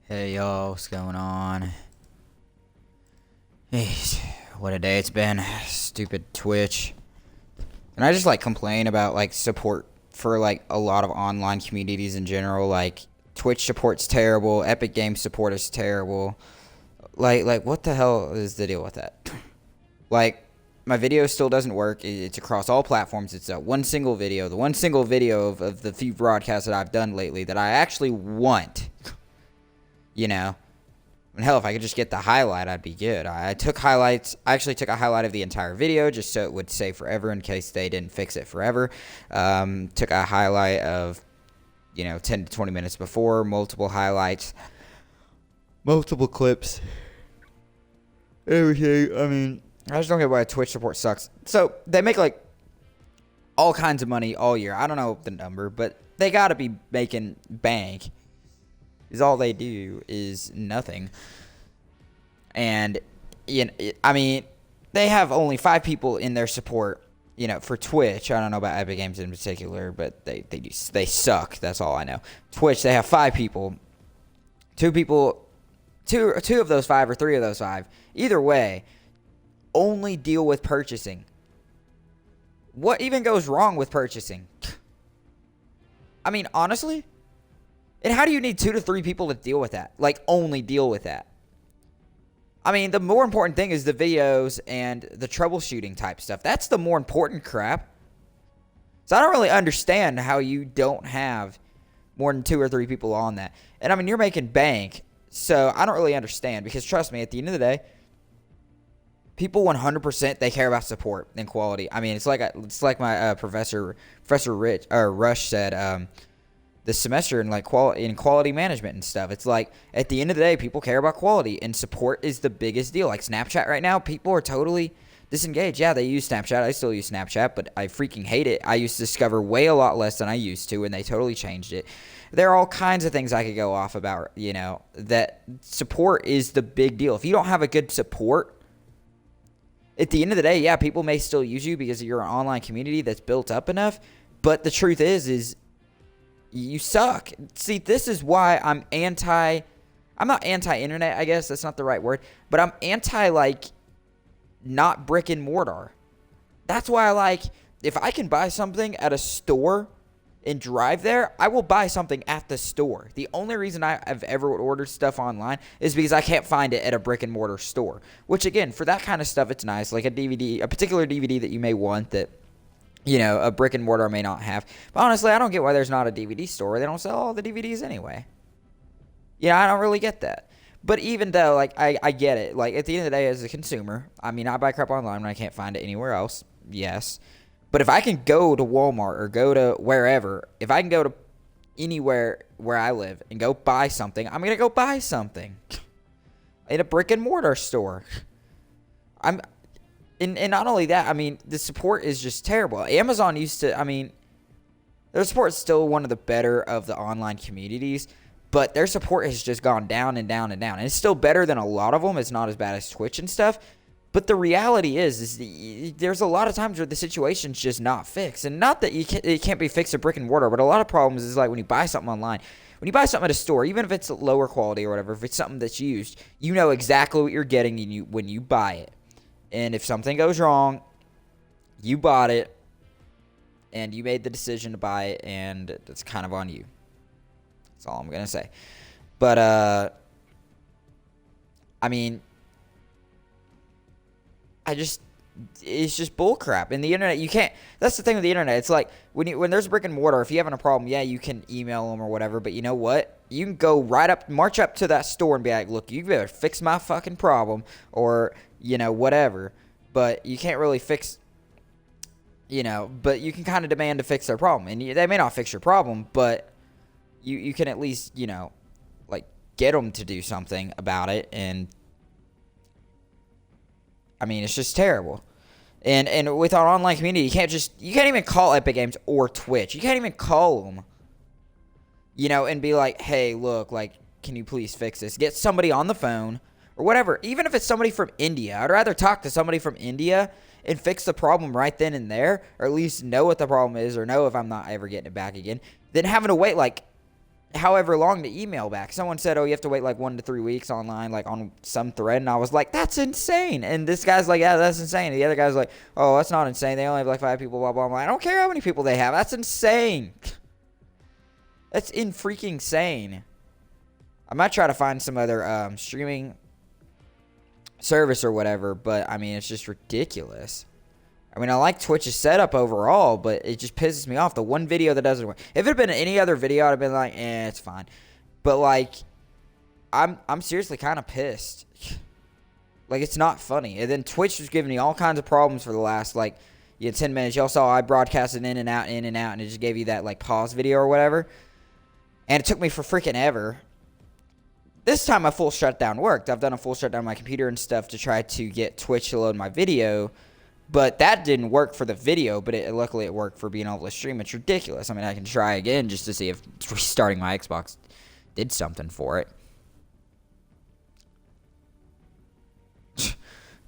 Hey y'all, what's going on? Jeez, what a day it's been. Stupid Twitch. And I just complain about support for a lot of online communities in general. Like Twitch support's terrible, Epic Games support is terrible. Like what the hell is the deal with that? Like my video still doesn't work. It's across all platforms. It's one single video. The one single video of the few broadcasts that I've done lately that I actually want. You know, and hell, if I could just get the highlight, I'd be good. I took highlights. I actually took a highlight of the entire video just so it would say forever in case they didn't fix it forever. Took a highlight of, 10 to 20 minutes before, multiple highlights, multiple clips, everything. I mean, I just don't get why Twitch support sucks. So they make all kinds of money all year. I don't know the number, but they got to be making bank. Is all they do is nothing. And they have only 5 people in their support, for Twitch. I don't know about Epic Games in particular, but they suck. That's all I know. Twitch, they have 5 people. 2 of those 5 or 3 of those 5, either way, only deal with purchasing. What even goes wrong with purchasing? I mean, honestly? And how do you need 2 to 3 people to deal with that? Only deal with that. I mean, the more important thing is the videos and the troubleshooting type stuff. That's the more important crap. So I don't really understand how you don't have more than 2 or 3 people on that. And I mean, you're making bank. So I don't really understand because trust me, at the end of the day, people 100% they care about support and quality. I mean, it's like my Professor Rush said this semester in quality management and stuff. It's like at the end of the day, people care about quality and support is the biggest deal. Like Snapchat right now, people are totally disengaged. Yeah, they use Snapchat. I still use Snapchat, but I freaking hate it. I used to Discover way a lot less than I used to, and they totally changed it. There are all kinds of things I could go off about, that support is the big deal. If you don't have a good support, at the end of the day, yeah, people may still use you because you're an online community that's built up enough, but the truth is you suck. See, this is why I'm not anti-internet, I guess. That's not the right word. But I'm anti, not brick and mortar. That's why if I can buy something at a store and drive there, I will buy something at the store. The only reason I've ever ordered stuff online is because I can't find it at a brick and mortar store. Which, again, for that kind of stuff, it's nice. Like a particular DVD that you may want that a brick and mortar may not have. But honestly, I don't get why there's not a DVD store. They don't sell all the DVDs anyway. I don't really get that. But even though, I get it. At the end of the day, as a consumer, I mean, I buy crap online when I can't find it anywhere else. Yes. But if I can go to Walmart or go to wherever, if I can go to anywhere where I live and go buy something, I'm going to go buy something. In a brick and mortar store. And not only that, I mean, the support is just terrible. Amazon used to, I mean, their support is still one of the better of the online communities, but their support has just gone down and down and down. And it's still better than a lot of them. It's not as bad as Twitch and stuff. But the reality is there's a lot of times where the situation's just not fixed. And not that it can't be fixed at brick and mortar, but a lot of problems is when you buy something online, when you buy something at a store, even if it's lower quality or whatever, if it's something that's used, you know exactly what you're getting when you buy it. And if something goes wrong, you bought it, and you made the decision to buy it, and it's kind of on you. That's all I'm going to say. But, I mean, it's just bullcrap. And the internet, you can't, that's the thing with the internet. It's like, when there's a brick and mortar, if you're having a problem, yeah, you can email them or whatever, but you know what? You can go march up to that store and be like, look, you better fix my fucking problem, or whatever. But you can't really fix, but you can kind of demand to fix their problem. And they may not fix your problem, but you can at least, get them to do something about it. And, I mean, it's just terrible. And with our online community, you can't even call Epic Games or Twitch. You can't even call them, and be like, hey, look, can you please fix this? Get somebody on the phone. Or whatever, even if it's somebody from India, I'd rather talk to somebody from India and fix the problem right then and there, or at least know what the problem is, or know if I'm not ever getting it back again, than having to wait however long to email back. Someone said, oh, you have to wait like 1 to 3 weeks online, like on some thread. And I was like, that's insane. And this guy's like, yeah, that's insane. And the other guy's like, oh, that's not insane. They only have like 5 people, blah, blah, blah. I don't care how many people they have. That's insane. That's freaking insane. I might try to find some other streaming service or whatever, but I mean, it's just ridiculous. I mean, I like Twitch's setup overall, but it just pisses me off. The one video that doesn't work. If it had been any other video, I'd have been like, it's fine. But like, I'm seriously kind of pissed. Like, it's not funny. And then Twitch was giving me all kinds of problems for the last, like, 10 minutes. Y'all saw I broadcasted in and out, and it just gave you that, like, pause video or whatever. And it took me for freaking ever. This time, a full shutdown worked. I've done a full shutdown of my computer and stuff to try to get Twitch to load my video. But that didn't work for the video, but luckily it worked for being able to stream. It's ridiculous. I mean, I can try again just to see if restarting my Xbox did something for it.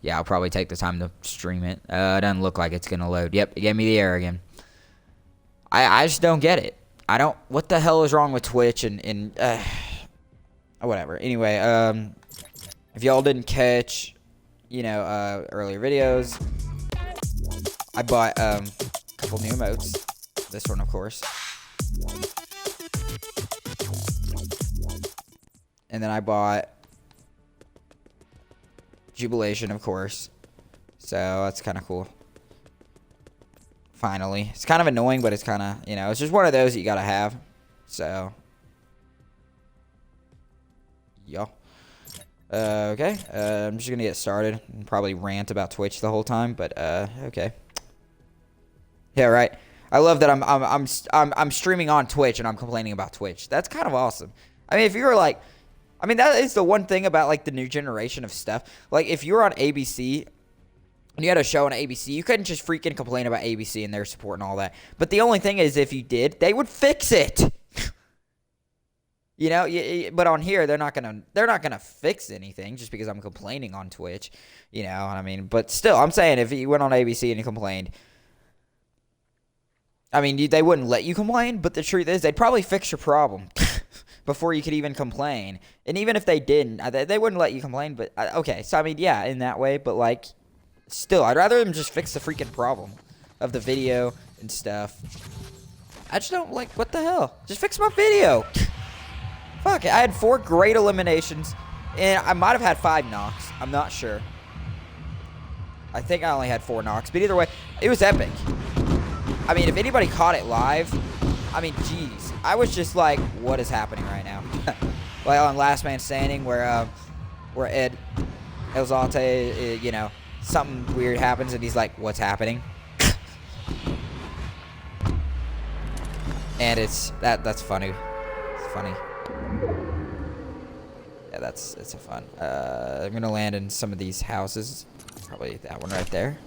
Yeah, I'll probably take the time to stream it. It doesn't look like it's going to load. Yep, it gave me the error again. I just don't get it. What the hell is wrong with Twitch and whatever. Anyway, if y'all didn't catch, earlier videos, I bought a couple new emotes. This one, of course. And then I bought Jubilation, of course. So that's kind of cool. Finally. It's kind of annoying, but it's kind of, it's just one of those that you got to have. So. Yeah. Okay. I'm just going to get started and probably rant about Twitch the whole time, but okay. Yeah, right. I love that I'm streaming on Twitch and I'm complaining about Twitch. That's kind of awesome. I mean, if you were like, that is the one thing about like the new generation of stuff. Like if you were on ABC and you had a show on ABC, you couldn't just freaking complain about ABC and their support and all that. But the only thing is, if you did, they would fix it. But on here they're not gonna fix anything just because I'm complaining on Twitch. You know what I mean? But still, I'm saying if you went on ABC and you complained. I mean, they wouldn't let you complain, but the truth is they'd probably fix your problem before you could even complain. And even if they didn't, they wouldn't let you complain. But, okay, so, I mean, yeah, in that way. But, like, still, I'd rather them just fix the freaking problem of the video and stuff. I just don't, like, what the hell? Just fix my video. Fuck it. I had 4 great eliminations, and I might have had 5 knocks. I'm not sure. I think I only had 4 knocks. But either way, it was epic. I mean, if anybody caught it live, I mean, geez. I was just like, what is happening right now? Like on Last Man Standing where Ed Elzate, something weird happens and he's like, what's happening? And that's funny. It's funny. Yeah, it's a fun. I'm going to land in some of these houses. Probably that one right there.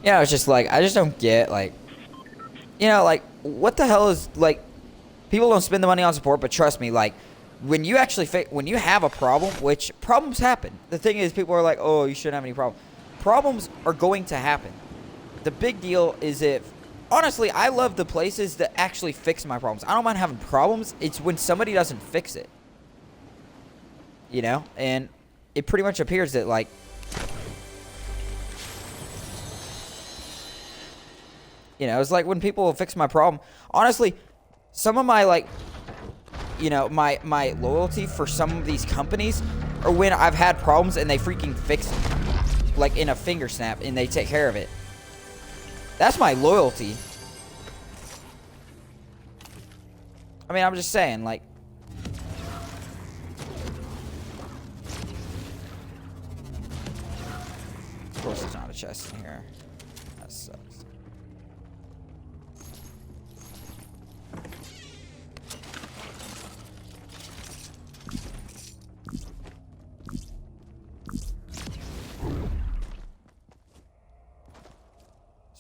It's just like, I just don't get, like, like, what the hell is, like, people don't spend the money on support, but trust me, like, when you actually, when you have a problem, which problems happen. The thing is, people are like, oh, you shouldn't have any problems. Problems are going to happen. The big deal is honestly, I love the places that actually fix my problems. I don't mind having problems. It's when somebody doesn't fix it. And it pretty much appears that, like, it's like when people fix my problem. Honestly, some of my, like, my loyalty for some of these companies are when I've had problems and they freaking fix it. Like, in a finger snap, and they take care of it. That's my loyalty. I mean, I'm just saying, like... Of course there's not a chest in here. That sucks.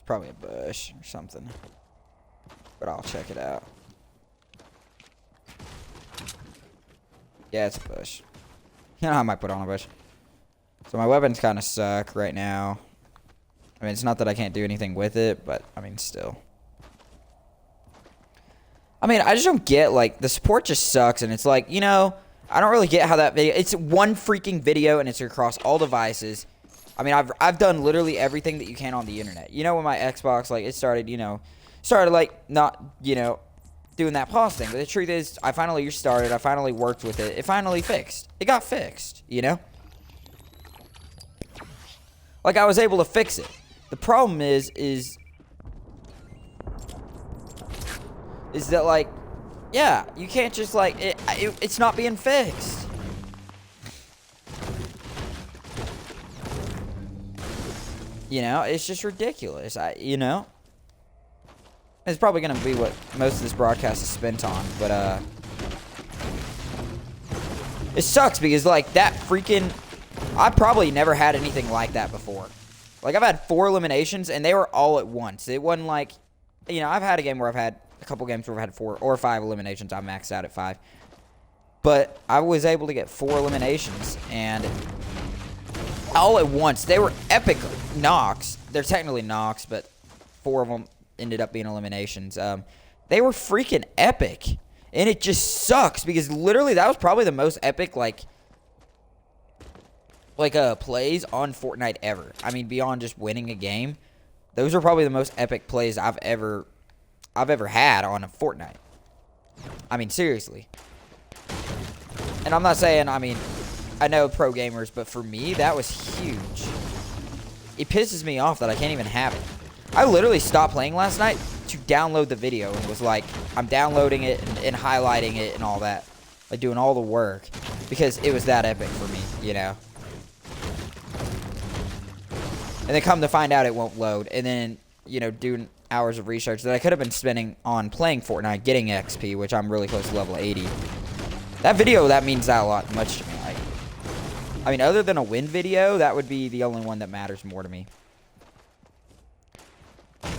Probably a bush or something, but I'll check it out. Yeah, it's a bush. I might put on a bush. So my weapons kind of suck right now. I mean, it's not that I can't do anything with it, but I mean, still. I mean, I just don't get, like, the support just sucks, and it's like, you know, I don't really get how that video, it's one freaking video, and it's across all devices. I mean, I've done literally everything that you can on the internet. You know, when my Xbox, like, it started, you know, like, not, you know, doing that pause thing. But the truth is, I finally restarted, I finally worked with it, it finally fixed. It got fixed, you know? Like, I was able to fix it. The problem is that, like, yeah, you can't just, like, it's not being fixed. You know, it's just ridiculous. You know, it's probably going to be what most of this broadcast is spent on, but, it sucks because, like, that freaking, I probably never had anything like that before. Like, I've had 4 eliminations, and they were all at once. It wasn't like, you know, I've had a game where I've had a couple games where I've had 4 or 5 eliminations. I maxed out at 5. But I was able to get 4 eliminations, and all at once. They were epic knocks. They're technically knocks, but 4 of them ended up being eliminations. They were freaking epic. And it just sucks because literally that was probably the most epic, like plays on Fortnite ever. I mean, beyond just winning a game, those are probably the most epic plays I've ever had on a Fortnite. I mean, seriously. And I'm not saying, I mean, I know pro gamers, but for me, that was huge. It pisses me off that I can't even have it. I literally stopped playing last night to download the video and was like, I'm downloading it and highlighting it and all that. Like, doing all the work. Because it was that epic for me, you know. And then come to find out it won't load. And then, you know, doing hours of research that I could have been spending on playing Fortnite, getting XP, which I'm really close to level 80. That video, that means that a lot much to me. Like, I mean, other than a win video, that would be the only one that matters more to me.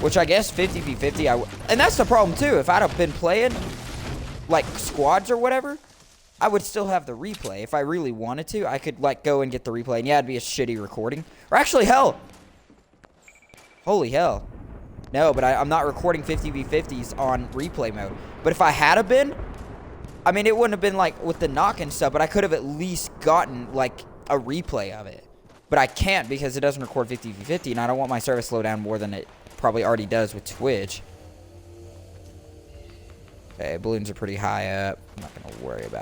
Which I guess 50v50, and that's the problem too. If I'd have been playing, like, squads or whatever, I would still have the replay. If I really wanted to, I could, like, go and get the replay. And yeah, it'd be a shitty recording. Or actually, hell. Holy hell. No, but I'm not recording 50v50s on replay mode. But if I had have been, I mean, it wouldn't have been, like, with the knock and stuff, but I could have at least gotten, like, a replay of it. But I can't because it doesn't record 50v50, and I don't want my service to slow down more than it probably already does with Twitch. Okay, balloons are pretty high up. I'm not going to worry about it.